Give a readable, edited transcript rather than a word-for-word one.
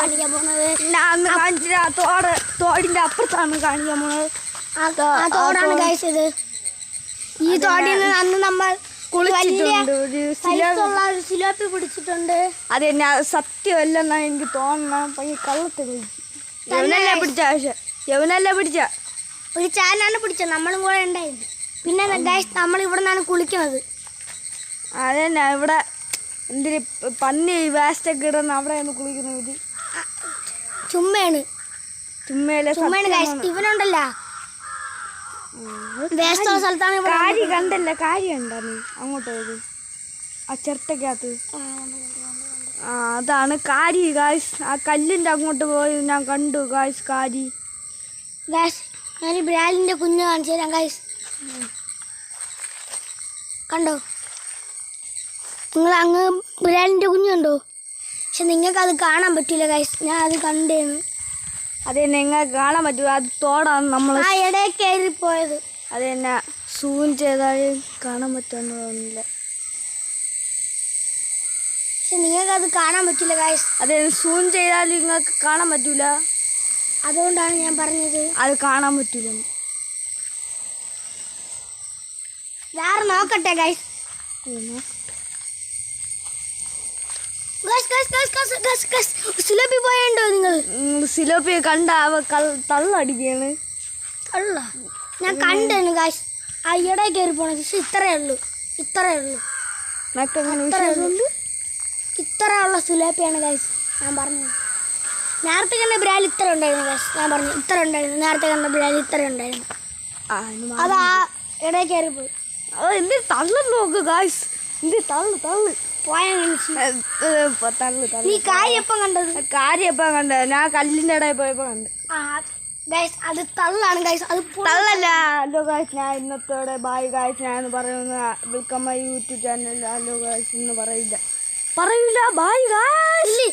കാണിക്കാൻ പോണത്. ഞാൻ കാണിച്ചില്ല, തോടിന്റെ അപ്പുറത്താണ് കാണിക്കാൻ പോണത്. ആ തോടാണ് ഗൈസ് ഇത്. ഈ തോടിൽ നിന്ന് അന്ന് നമ്മൾ കുളിച്ചിട്ടുണ്ട്, ഒരു സിലോപ്പി പിടിച്ചിട്ടുണ്ട്. അത് തന്നെ സത്യമല്ലെന്നാ എനിക്ക് തോന്നണം. പയ്യ കള്ളത്തിൽ യവനല്ലേ പിടിച്ച, പക്ഷെ യവനല്ലേ പിടിച്ച, ഒരു ചാനാണ് പിടിച്ചത്, നമ്മളും കൂടെ ഉണ്ടായിരുന്നു. പിന്നെ ഗൈസ് നമ്മൾ ഇവിടെ നിന്നാണ് കുളിക്കുന്നത്. അത് തന്നെ ഇവിടെ എന്തിന് പന്നി വേസ്റ്റൊക്കെ ഇടുന്ന അവിടെയാണ് കുളിക്കുന്നത്. ചുമ്മയാണ് ഗൈസ്. ഇവനുണ്ടല്ലോ വേസ്റ്റ് സ്ഥലത്താണ്. കാരി കണ്ടല്ലേ, കാരി കണ്ടാ നീ അങ്ങോട്ട് പോയത് ആ ചിരട്ടക്കകത്ത്? അതാണ് കാരി ഗായ്സ്. ആ കല്ലിൻ്റെ അങ്ങോട്ട് പോയി ഞാൻ കണ്ടു ഗായ്സ് കാരി. ഗായ്സ് ഞാൻ ബ്രാലിൻ്റെ കുഞ്ഞ് കാണിച്ചു തരാം ഗായ്സ്. കണ്ടോ നിങ്ങൾ അങ്ങ് ബ്രാലിൻ്റെ കുഞ്ഞ് കണ്ടോ? പക്ഷെ നിങ്ങൾക്കത് കാണാൻ പറ്റില്ല ഗായ്സ്, ഞാൻ അത് കണ്ടേന്ന്. അതെ നിങ്ങൾക്ക് കാണാൻ പറ്റൂ, അത് തോടാണ് നമ്മൾ ആ ഇടയിൽ കയറിപ്പോയത്. അത് തന്നെ സൂം ചെയ്താലും കാണാൻ പറ്റുമെന്ന് തോന്നുന്നില്ല. പക്ഷെ നിങ്ങൾക്കത് കാണാൻ പറ്റില്ല ഗായ്സ്. അതെ സൂം ചെയ്താലും നിങ്ങൾക്ക് കാണാൻ പറ്റൂല, അതുകൊണ്ടാണ് ഞാൻ പറഞ്ഞത് അത് കാണാൻ പറ്റൂല. വേറെ നോക്കട്ടെ ഗൈസ്. സിലോപ്പി പോയണ്ടോ നിങ്ങൾ? സിലോപ്പി കണ്ട അവ തള്ളടിക്കാണ്. തള്ള ഞാൻ കണ്ടു ഗൈസ്. ആ ഇടയിൽ കയറി പോണത്. പക്ഷെ ഇത്രയേ ഉള്ളൂ. ഇത്രയുള്ള സിലോപ്പിയാണ് ഗൈസ് ഞാൻ പറഞ്ഞത്. നേരത്തെ കണ്ട ബ്രാൽ ഇത്ര ഉണ്ടായിരുന്നു ഗൈസ്. ഞാൻ പറഞ്ഞു ഇത്ര ഉണ്ടായിരുന്നു. നേരത്തെ കണ്ട ബ്രാൽ ഇത്ര ഉണ്ടായിരുന്നു. അത് ആ ഇടയിൽ കയറിപ്പോയി. എന്ത് തള്ളു നോക്ക് ഗായ്സ്, എന്ത് തള്ളു നീ കാര്യപ്പം കണ്ടത്? കാര്യപ്പം കണ്ടത് ഞാൻ കല്ലിൻ്റെ ഇടയിൽ പോയപ്പോൾ കണ്ട്. ഗൈസ് അത് തള്ളാണ് ഗൈസ്, അത് തള്ളല്ല. ഹലോ ഗായ്സ്, ഞാൻ ഇന്നത്തോടെ ബായ് ഗായ്സ്. ഞാൻ പറയുന്ന welcome my YouTube channel. Hello guys എന്ന് പറയില്ല ബായ് ഗായ്സ്.